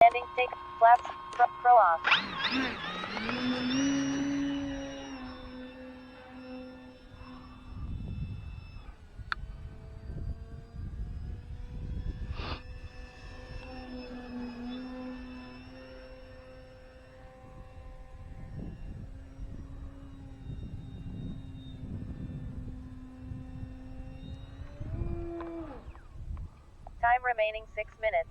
Landing take flaps pro off. Time remaining 6 minutes.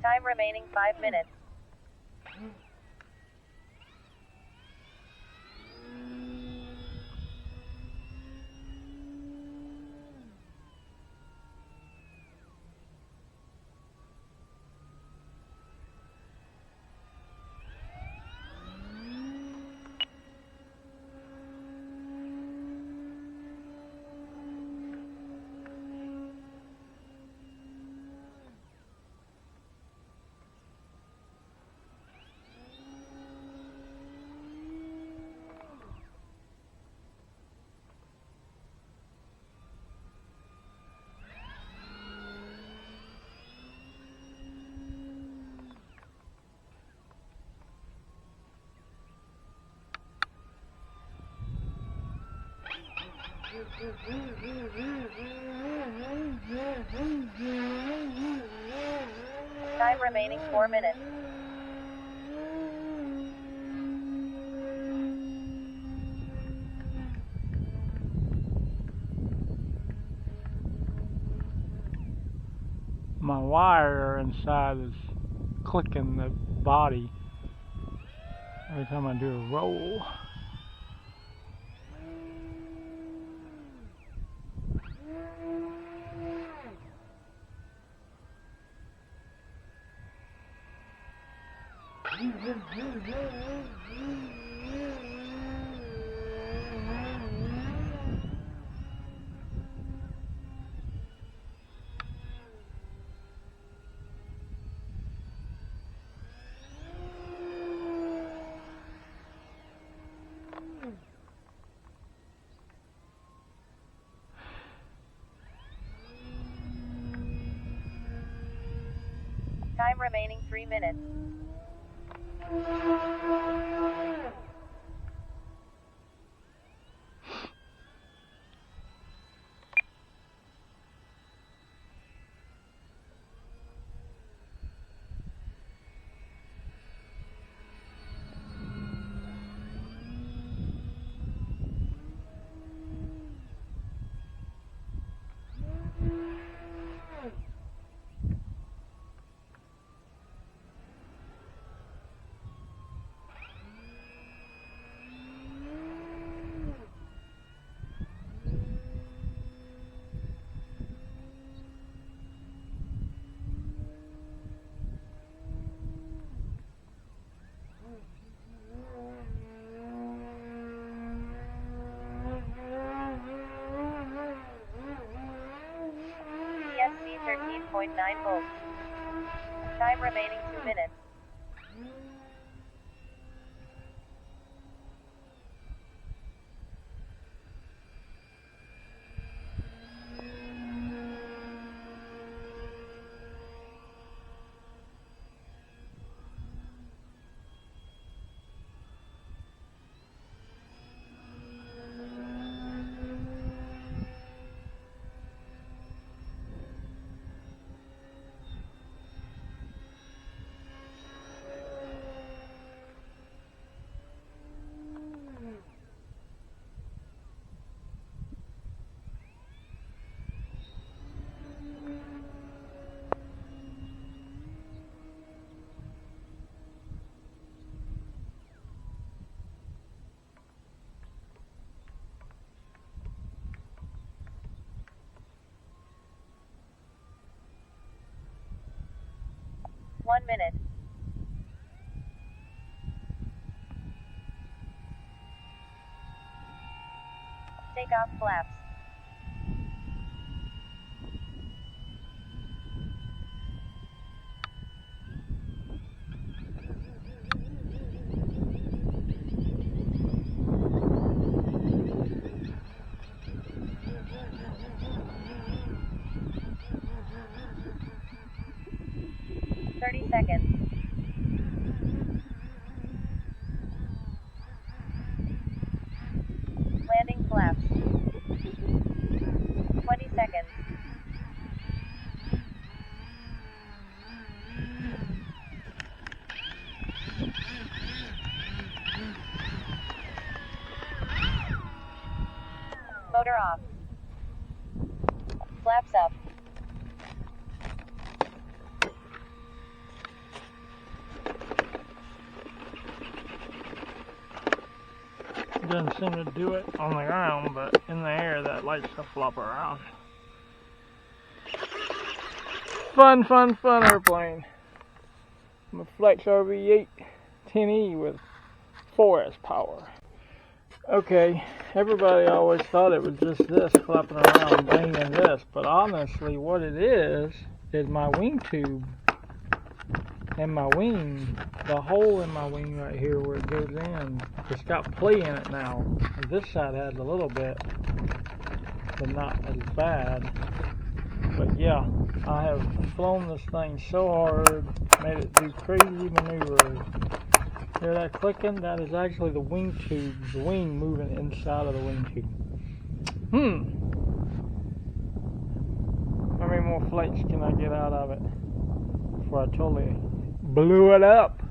Time remaining 5 minutes. Time remaining 4 minutes. My wire inside is clicking the body every time I do a roll. Time remaining 3 minutes. ESC 13.9 volts. Time remaining 2 minutes. 1 minute. Take off flaps. Seconds. Landing flaps. 20 seconds. Motor off. Flaps up. Doesn't seem to do it on the ground, but in the air that likes to flop around. Fun airplane. I'm a Flex RV8 10E with 4S power. Okay, everybody always thought it was just this flapping around, banging this, but honestly what it is my wing tube. And my wing, the hole in my wing right here where it goes in, it's got play in it now. This side has a little bit, but not as bad. But yeah, I have flown this thing so hard, made it do crazy maneuvers. Hear that clicking? That is actually the wing tube, the wing moving inside of the wing tube. How many more flights can I get out of it before I totally blew it up?